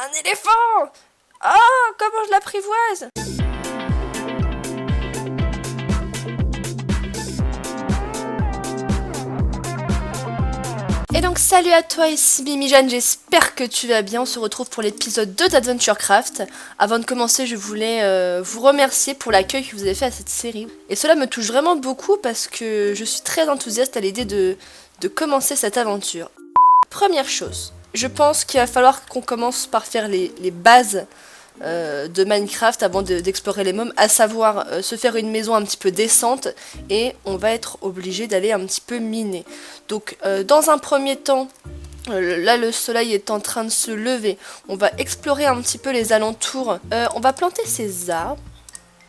Un éléphant! Oh, comment je l'apprivoise! Et donc salut à toi, ici Mimi Jeanne, j'espère que tu vas bien. On se retrouve pour l'épisode 2 d'Adventure Craft. Avant de commencer, je voulais vous remercier pour l'accueil que vous avez fait à cette série. Et cela me touche vraiment beaucoup parce que je suis très enthousiaste à l'idée de commencer cette aventure. Première chose, je pense qu'il va falloir qu'on commence par faire les bases de Minecraft avant d'explorer les mômes, à savoir se faire une maison un petit peu décente, et on va être obligé d'aller un petit peu miner. Donc dans un premier temps, là le soleil est en train de se lever, on va explorer un petit peu les alentours, on va planter ces arbres,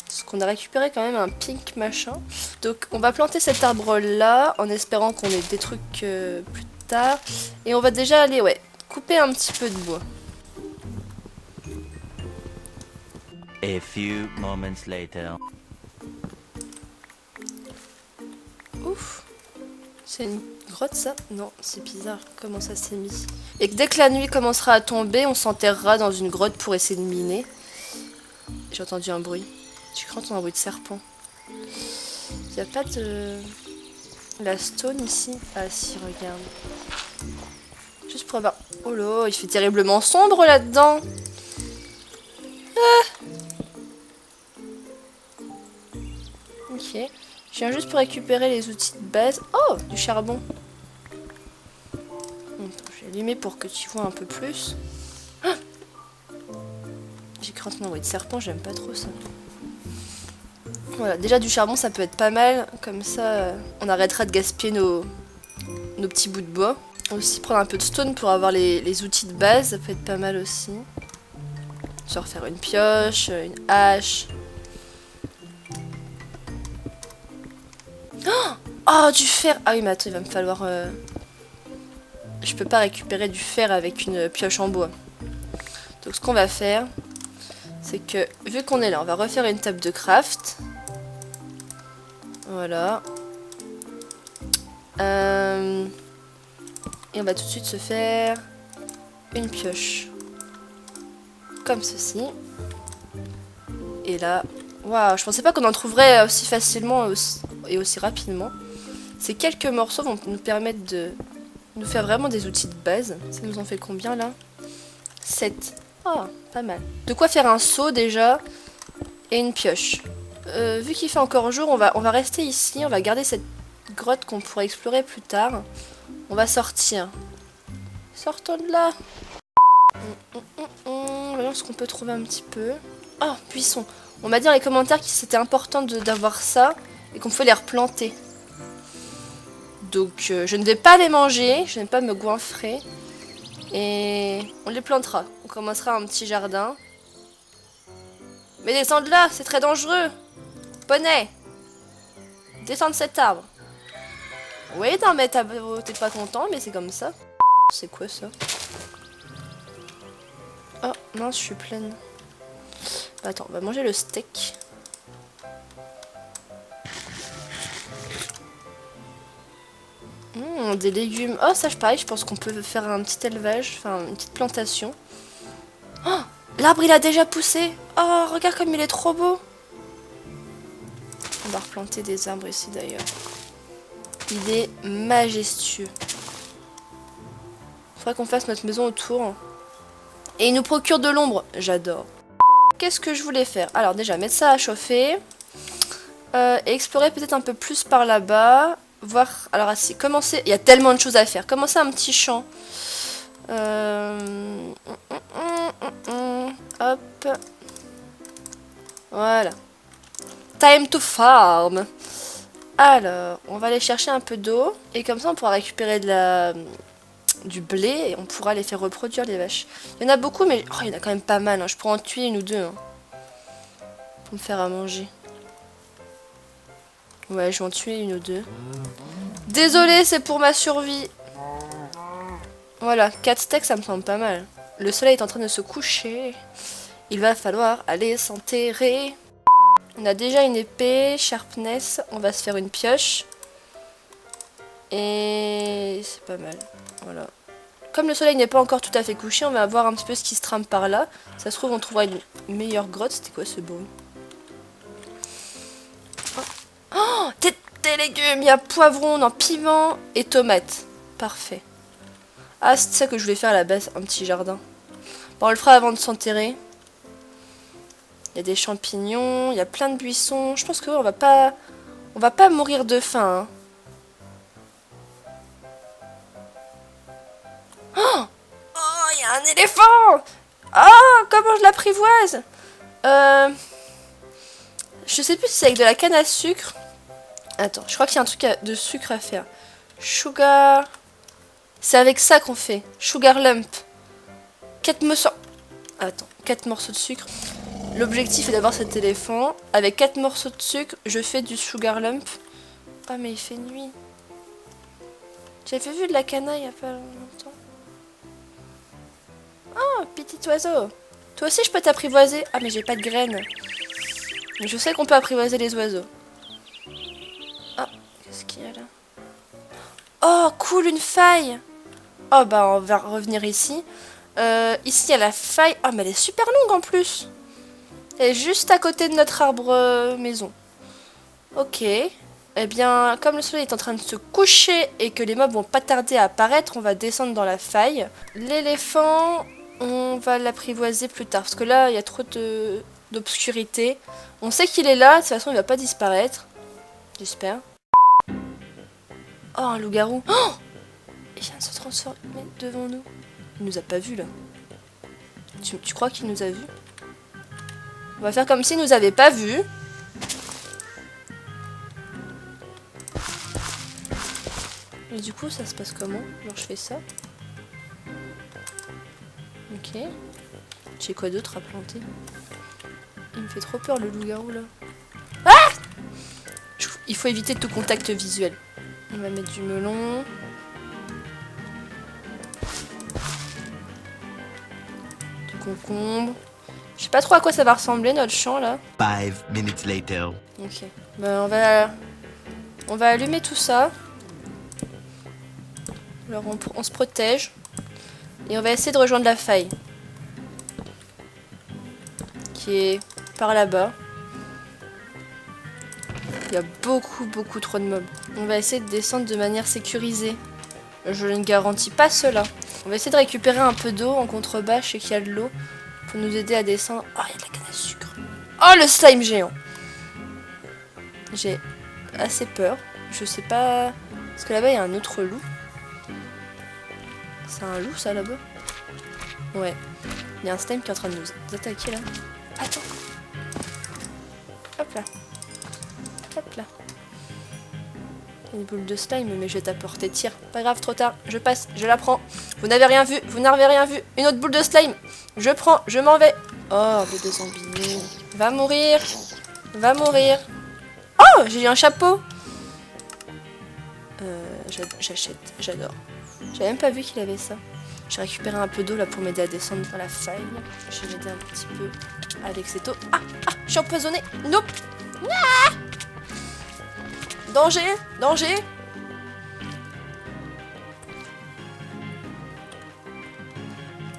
parce qu'on a récupéré quand même un pink machin. Donc on va planter cet arbre là, en espérant qu'on ait des trucs plus tard, et on va déjà aller couper un petit peu de bois. A few moments later. Ouf. C'est une grotte ça? Non, c'est bizarre comment ça s'est mis. Et que dès que la nuit commencera à tomber, on s'enterrera dans une grotte pour essayer de miner. J'ai entendu un bruit. J'ai cru entendre un bruit de serpent. Il n'y a pas de... la stone ici? Ah si, regarde. Juste pour avoir... Oh là, il fait terriblement sombre là-dedans. Ok. Je viens juste pour récupérer les outils de base. Oh, du charbon. Attends, je vais allumer pour que tu vois un peu plus. Ah, j'ai cru entendre un bruit de serpent, j'aime pas trop ça. Voilà, déjà du charbon ça peut être pas mal. Comme ça, on arrêtera de gaspiller nos petits bouts de bois. Aussi prendre un peu de stone pour avoir les outils de base, ça peut être pas mal aussi. Se refaire une pioche, une hache. Oh, du fer! Ah oui, mais attends, il va me falloir... Je peux pas récupérer du fer avec une pioche en bois. Donc ce qu'on va faire, c'est que, vu qu'on est là, on va refaire une table de craft. Voilà. Et on va tout de suite se faire une pioche. Comme ceci. Et là... Waouh, je pensais pas qu'on en trouverait aussi facilement et aussi rapidement. Ces quelques morceaux vont nous permettre de nous faire vraiment des outils de base. Ça nous en fait combien là? 7. Oh, pas mal. De quoi faire un seau déjà et une pioche. Vu qu'il fait encore jour, on va rester ici. On va garder cette grotte qu'on pourra explorer plus tard. On va sortir. Sortons de là. Voyons ce qu'on peut trouver un petit peu. Oh, buisson. On m'a dit dans les commentaires que c'était important d'avoir ça et qu'on pouvait les replanter. Donc je ne vais pas les manger, je ne vais pas me goinfrer. Et on les plantera. On commencera un petit jardin. Mais descends de là, c'est très dangereux. Poney, descends de cet arbre. Oui, non mais t'es pas content, mais c'est comme ça. C'est quoi ça? Oh mince, je suis pleine. Attends, on va manger le steak. Des légumes. Oh, ça, pareil, je pense qu'on peut faire un petit élevage, enfin une petite plantation. Oh, l'arbre, il a déjà poussé. Oh, regarde comme il est trop beau. On va replanter des arbres ici, d'ailleurs. Il est majestueux. Faudrait qu'on fasse notre maison autour. Et il nous procure de l'ombre. J'adore. Qu'est-ce que je voulais faire? Alors, déjà, mettre ça à chauffer. Et explorer peut-être un peu plus par là-bas. Voir, alors commencer, il y a tellement de choses à faire. Commencer un petit champ. Hop. Voilà. Time to farm. Alors, on va aller chercher un peu d'eau. Et comme ça, on pourra récupérer du blé. Et on pourra les faire reproduire, les vaches. Il y en a beaucoup, mais oh, il y en a quand même pas mal. Hein. Je pourrais en tuer une ou deux. Hein, pour me faire à manger. Ouais, je vais en tuer une ou deux. Désolée, c'est pour ma survie. Voilà, 4 steaks, ça me semble pas mal. Le soleil est en train de se coucher. Il va falloir aller s'enterrer. On a déjà une épée, sharpness. On va se faire une pioche. Et c'est pas mal. Voilà. Comme le soleil n'est pas encore tout à fait couché, on va voir un petit peu ce qui se trame par là. Ça se trouve, on trouvera une meilleure grotte. C'était quoi ce bruit? Oh, des légumes. Il y a poivron, non, piment et tomates. Parfait. Ah, c'est ça que je voulais faire à la base, un petit jardin. Bon, on le fera avant de s'enterrer. Il y a des champignons, il y a plein de buissons. Je pense que on va pas mourir de faim. Hein. Oh, il y a un éléphant! Oh, comment je l'apprivoise! Je sais plus si c'est avec de la canne à sucre. Attends, je crois qu'il y a un truc de sucre à faire. Sugar... C'est avec ça qu'on fait. Sugar lump. 4 morceaux... Attends, 4 morceaux de sucre. L'objectif est d'avoir cet éléphant. Avec 4 morceaux de sucre, je fais du sugar lump. Ah, mais il fait nuit. J'avais vu de la canaille il y a pas longtemps. Oh, petit oiseau. Toi aussi, je peux t'apprivoiser. Ah, mais j'ai pas de graines. Mais je sais qu'on peut apprivoiser les oiseaux. Ah, qu'est-ce qu'il y a là? Oh, cool, une faille. Oh, bah, on va revenir ici. Ici, il y a la faille. Oh, mais elle est super longue en plus. Elle est juste à côté de notre arbre maison. Ok. Eh bien, comme le soleil est en train de se coucher et que les mobs vont pas tarder à apparaître, on va descendre dans la faille. L'éléphant, on va l'apprivoiser plus tard. Parce que là, il y a trop d'obscurité. On sait qu'il est là. De toute façon, il va pas disparaître. J'espère. Oh, un loup-garou. Oh, il vient de se transformer devant nous. Il nous a pas vus, là. Tu crois qu'il nous a vus? On va faire comme s'il nous avait pas vus. Et du coup, ça se passe comment? Alors, je fais ça. Ok. J'ai quoi d'autre à planter? Il me fait trop peur, le loup-garou, là. Ah! Il faut éviter tout contact visuel. On va mettre du melon. Du concombre. Je sais pas trop à quoi ça va ressembler, notre champ, là. 5 minutes later. Ok. Ben, on va allumer tout ça. Alors on se protège. Et on va essayer de rejoindre la faille. Qui est par là-bas. Il y a beaucoup trop de mobs. On va essayer de descendre de manière sécurisée. Je ne garantis pas cela. On va essayer de récupérer un peu d'eau en contrebas. Je sais qu'il y a de l'eau. Pour nous aider à descendre. Oh, il y a de la canne à sucre. Oh, le slime géant. J'ai assez peur. Je sais pas... Parce que là-bas, il y a un autre loup. C'est un loup, ça, là-bas? Ouais. Il y a un slime qui est en train de nous attaquer, là. Attends. Hop là. Hop là. Il y a une boule de slime, mais je vais t'apporter tir. Pas grave, trop tard. Je passe, je la prends. Vous n'avez rien vu, vous n'avez rien vu. Une autre boule de slime. Je prends, je m'en vais. Oh, bébé zombie. Va mourir. Va mourir. Oh, j'ai eu un chapeau. J'achète, j'adore. J'avais même pas vu qu'il avait ça. J'ai récupéré un peu d'eau là pour m'aider à descendre dans la faille. Je vais m'aider un petit peu avec cette eau. Ah, je suis empoisonnée. Nope. Ah, danger, danger.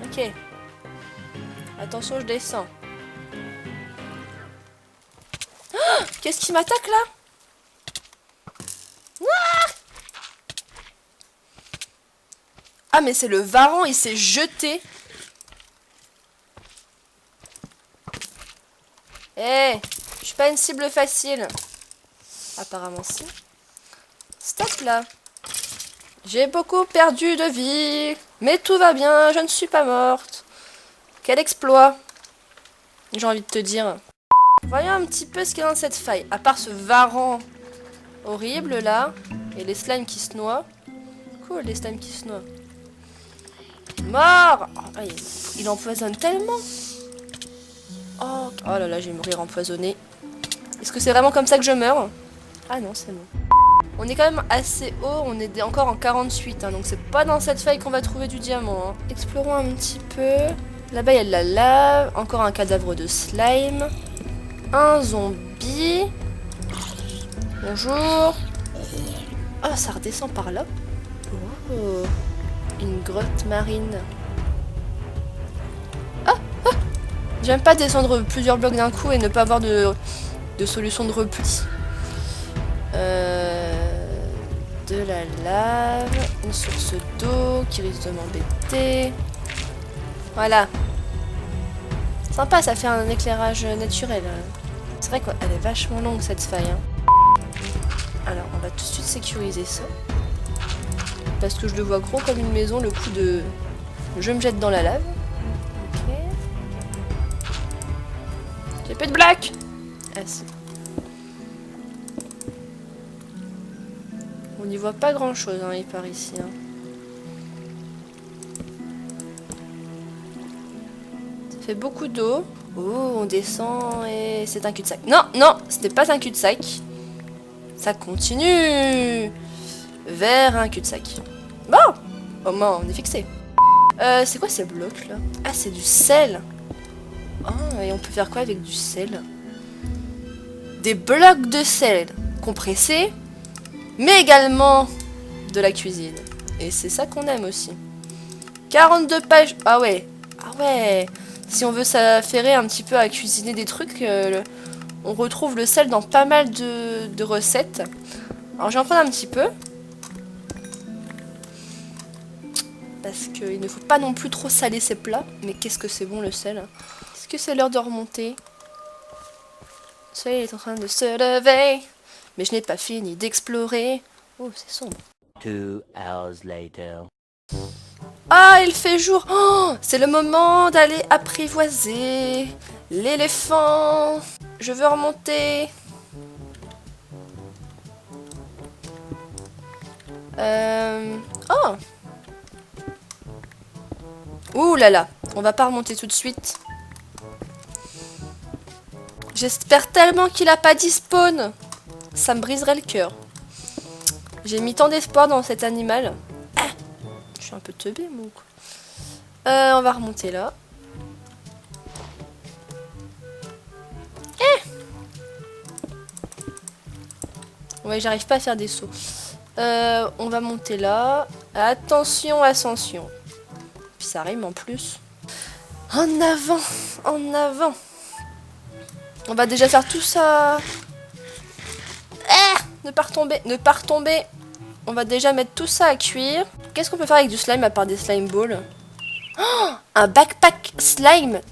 Ok. Attention, je descends. Oh, qu'est-ce qui m'attaque là? Ah, mais c'est le varan, il s'est jeté. Eh, je suis pas une cible facile. Apparemment si. Stop là. J'ai beaucoup perdu de vie. Mais tout va bien, je ne suis pas morte. Quel exploit. J'ai envie de te dire. Voyons un petit peu ce qu'il y a dans cette faille. À part ce varan horrible là. Et les slimes qui se noient. Cool, les slimes qui se noient. Mort! Oh, il empoisonne tellement. Oh là là, je vais mourir empoisonné. Est-ce que c'est vraiment comme ça que je meurs? Ah non, c'est bon. On est quand même assez haut, on est encore en 48, hein, donc c'est pas dans cette faille qu'on va trouver du diamant. Hein. Explorons un petit peu. Là-bas, il y a de la lave, encore un cadavre de slime. Un zombie. Bonjour. Oh, ça redescend par là. Oh. Une grotte marine. Ah, ah. J'aime pas descendre plusieurs blocs d'un coup et ne pas avoir de solution de repli. De la lave, une source d'eau qui risque de m'embêter. Voilà. Sympa, ça fait un éclairage naturel. C'est vrai qu'elle est vachement longue cette faille. Hein. Alors, on va tout de suite sécuriser ça. Parce que je le vois gros comme une maison, le coup de... Je me jette dans la lave. Ok. J'ai plus de black. Ah si. On n'y voit pas grand chose, hein, par ici. Hein. Ça fait beaucoup d'eau. Oh, on descend et c'est un cul-de-sac. Non, non, ce n'est pas un cul-de-sac. Ça continue vers un cul-de-sac. Bon, au moins on est fixé. C'est quoi ces blocs là? Ah, c'est du sel. Ah, et on peut faire quoi avec du sel? Des blocs de sel compressés, mais également de la cuisine. Et c'est ça qu'on aime aussi. 42 pages. Ah ouais. Ah ouais. Si on veut s'affairer un petit peu à cuisiner des trucs, on retrouve le sel dans pas mal de recettes. Alors je vais en prendre un petit peu. Parce qu'il ne faut pas non plus trop saler ses plats. Mais qu'est-ce que c'est bon le sel. Est-ce que c'est l'heure de remonter? Le soleil est en train de se lever. Mais je n'ai pas fini d'explorer. Oh, c'est sombre. 2 hours later. Ah, il fait jour. Oh, c'est le moment d'aller apprivoiser l'éléphant. Je veux remonter. Oh. Ouh là là. On va pas remonter tout de suite. J'espère tellement qu'il a pas despawn. Ça me briserait le cœur. J'ai mis tant d'espoir dans cet animal. Ah, je suis un peu teubée, moi. On va remonter là. Ouais, j'arrive pas à faire des sauts. On va monter là. Attention, ascension. Puis ça rime en plus. En avant, en avant. On va déjà faire tout ça. Ne pas retomber, ne pas retomber. On va déjà mettre tout ça à cuire. Qu'est-ce qu'on peut faire avec du slime à part des slime balls? Oh, un backpack slime.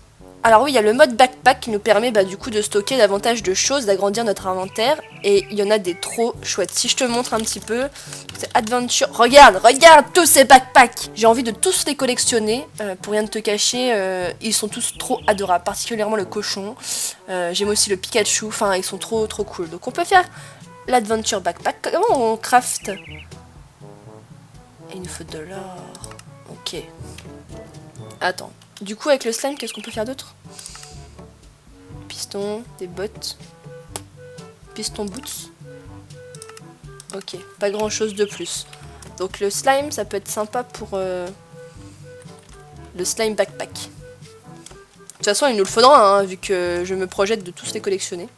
Alors oui, il y a le mode backpack qui nous permet du coup de stocker davantage de choses, d'agrandir notre inventaire. Et il y en a des trop chouettes. Si je te montre un petit peu, c'est Adventure. Regarde, regarde tous ces backpacks. J'ai envie de tous les collectionner. Pour rien de te cacher, ils sont tous trop adorables. Particulièrement le cochon. J'aime aussi le Pikachu. Enfin, ils sont trop cool. Donc on peut faire l'Adventure backpack. Comment on craft? Et il nous faut de l'or. Ok. Attends. Du coup, avec le slime, qu'est-ce qu'on peut faire d'autre? Piston, des bottes. Piston boots. Ok, pas grand chose de plus. Donc le slime, ça peut être sympa pour le slime backpack. De toute façon, il nous le faudra, hein, vu que je me projette de tous les collectionner.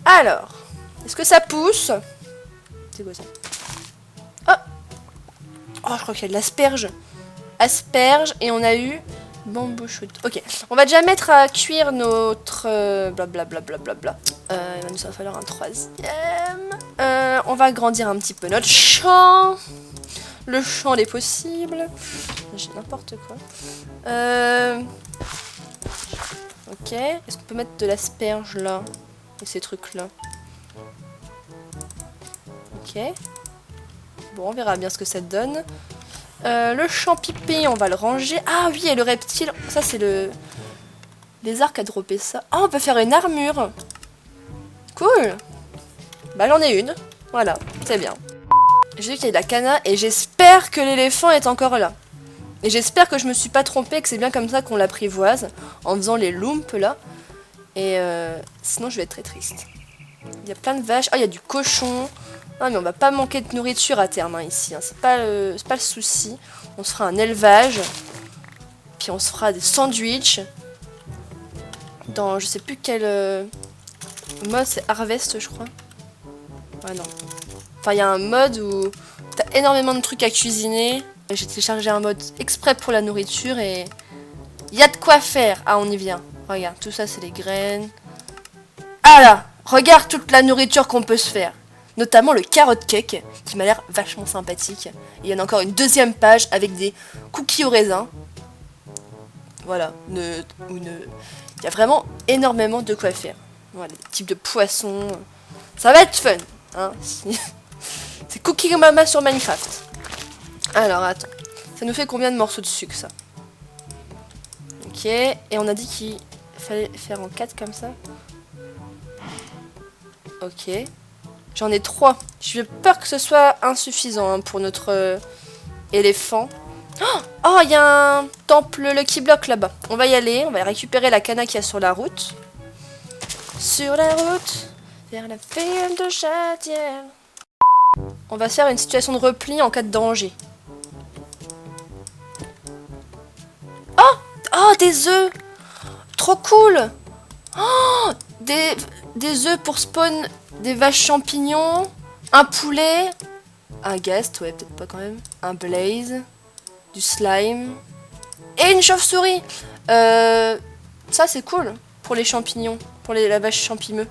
Alors, est-ce que ça pousse? C'est quoi ça? Oh, je crois qu'il y a de l'asperge. Asperge, et on a eu bamboo shoot. Ok, on va déjà mettre à cuire notre blablabla. Il va nous en falloir un troisième. On va agrandir un petit peu notre champ. Le champ des possibles. J'ai n'importe quoi. Ok, est-ce qu'on peut mettre de l'asperge là? Et ces trucs là. Ok. Bon, on verra bien ce que ça donne. Le champipi, on va le ranger. Ah oui, et le reptile. Ça, c'est le... Les arcs à dropper ça. Ah, on peut faire une armure. Cool. Bah, j'en ai une. Voilà, c'est bien. J'ai vu qu'il y a de la cana et j'espère que l'éléphant est encore là. Et j'espère que je me suis pas trompée, que c'est bien comme ça qu'on l'apprivoise. En faisant les lumps, là. Et sinon, je vais être très triste. Il y a plein de vaches. Ah, il y a du cochon. Ah, mais on va pas manquer de nourriture à terme hein, ici. Hein. C'est pas le souci. On se fera un élevage. Puis on se fera des sandwichs. Dans je sais plus quel mode, c'est Harvest, je crois. Ouais, non. Enfin, il y a un mode où t'as énormément de trucs à cuisiner. J'ai téléchargé un mode exprès pour la nourriture et il y a de quoi faire. Ah, on y vient. Regarde, tout ça c'est les graines. Ah là, regarde toute la nourriture qu'on peut se faire. Notamment le carrot cake qui m'a l'air vachement sympathique. Et il y en a encore une deuxième page avec des cookies au raisin. Voilà, il y a vraiment énormément de quoi faire. Voilà, des types de poissons. Ça va être fun. Hein. C'est Cookie Mama sur Minecraft. Alors, attends. Ça nous fait combien de morceaux de sucre, ça? Ok, et on a dit qu'il fallait faire en 4 comme ça. Ok. J'en ai 3. J'ai peur que ce soit insuffisant hein, pour notre éléphant. Oh, il y a un temple Lucky Block là-bas. On va y aller, on va récupérer la canne qu'il y a sur la route. Sur la route, vers la ferme de Châtiel. On va se faire une situation de repli en cas de danger. Oh! Oh, des œufs! Trop cool! Oh! Des œufs pour spawn des vaches champignons, un poulet, un ghast, ouais, peut-être pas quand même, un blaze, du slime, et une chauve-souris! Ça, c'est cool pour les champignons, pour la vache champimeux.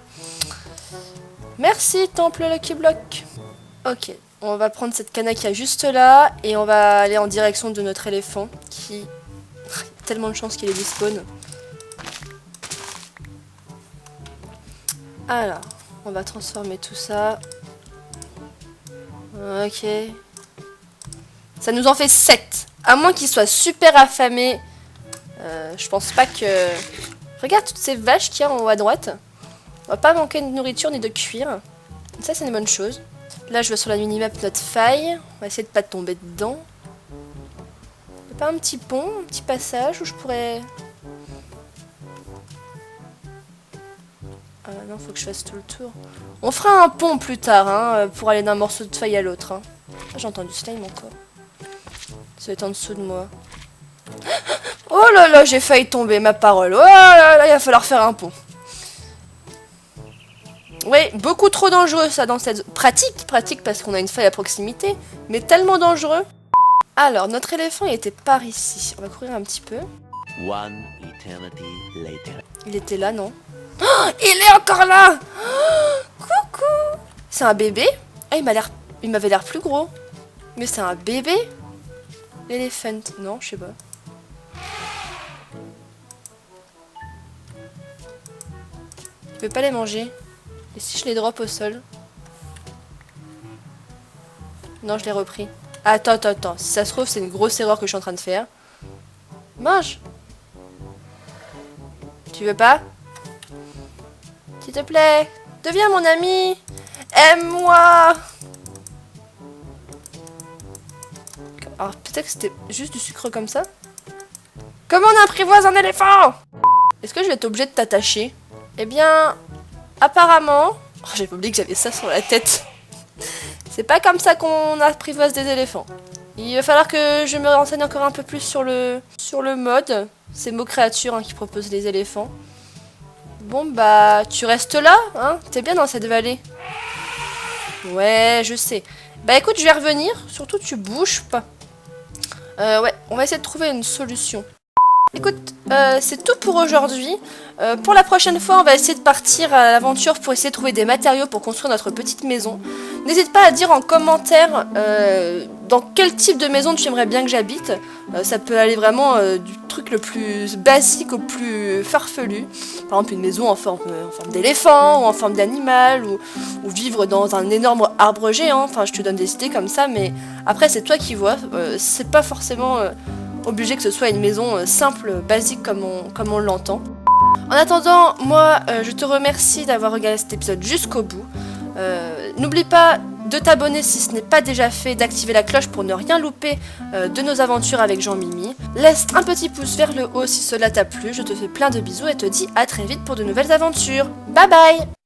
Merci, temple Lucky Block. Ok, on va prendre cette canne qu'il y a juste là, et on va aller en direction de notre éléphant, qui... tellement de chance qu'il est despawn. Alors, on va transformer tout ça. Ok. Ça nous en fait 7. À moins qu'il soit super affamé. Je pense pas que... Regarde toutes ces vaches qu'il y a en haut à droite. On va pas manquer de nourriture ni de cuir. Ça, c'est une bonne chose. Là, je vais sur la minimap notre faille. On va essayer de pas tomber dedans. Y a pas un petit pont, un petit passage où je pourrais... Ah non, faut que je fasse tout le tour. On fera un pont plus tard, hein, pour aller d'un morceau de faille à l'autre. Hein. Ah, j'ai entendu slime encore. Ça va être en dessous de moi. Oh là là, j'ai failli tomber, ma parole. Oh là là, il va falloir faire un pont. Oui, beaucoup trop dangereux ça dans cette... Pratique parce qu'on a une faille à proximité, mais tellement dangereux. Alors, notre éléphant, il était par ici. On va courir un petit peu. One eternity later. Il était là, non? Oh, il est encore là! Oh, coucou! C'est un bébé? Ah, il m'avait l'air plus gros. Mais c'est un bébé? L'éléphant, non, je sais pas. Je peux pas les manger. Et si je les drop au sol? Non, je l'ai repris. Attends. Si ça se trouve, c'est une grosse erreur que je suis en train de faire. Mange! Tu veux pas? S'il te plaît, deviens mon ami. Aime-moi. Alors peut-être que c'était juste du sucre comme ça. Comment on apprivoise un éléphant? Est-ce que je vais être obligée de t'attacher? Eh bien, apparemment... Oh, j'avais oublié que j'avais ça sur la tête. C'est pas comme ça qu'on apprivoise des éléphants. Il va falloir que je me renseigne encore un peu plus sur le mode. C'est Mots Créatures hein, qui propose les éléphants. Bon bah, tu restes là, hein? T'es bien dans cette vallée. Ouais, je sais. Bah écoute, je vais revenir. Surtout, tu bouges pas. Ouais, on va essayer de trouver une solution. Écoute, c'est tout pour aujourd'hui. Pour la prochaine fois, on va essayer de partir à l'aventure pour essayer de trouver des matériaux pour construire notre petite maison. N'hésite pas à dire en commentaire dans quel type de maison tu aimerais bien que j'habite. Ça peut aller vraiment du truc le plus basique au plus farfelu. Par exemple, une maison en forme d'éléphant ou en forme d'animal ou vivre dans un énorme arbre géant. Enfin, je te donne des idées comme ça, mais après, c'est toi qui vois. C'est pas forcément... obligé que ce soit une maison simple, basique comme on l'entend. En attendant, moi je te remercie d'avoir regardé cet épisode jusqu'au bout. N'oublie pas de t'abonner si ce n'est pas déjà fait, d'activer la cloche pour ne rien louper de nos aventures avec Jean-Mimi. Laisse un petit pouce vers le haut si cela t'a plu, je te fais plein de bisous et te dis à très vite pour de nouvelles aventures. Bye bye!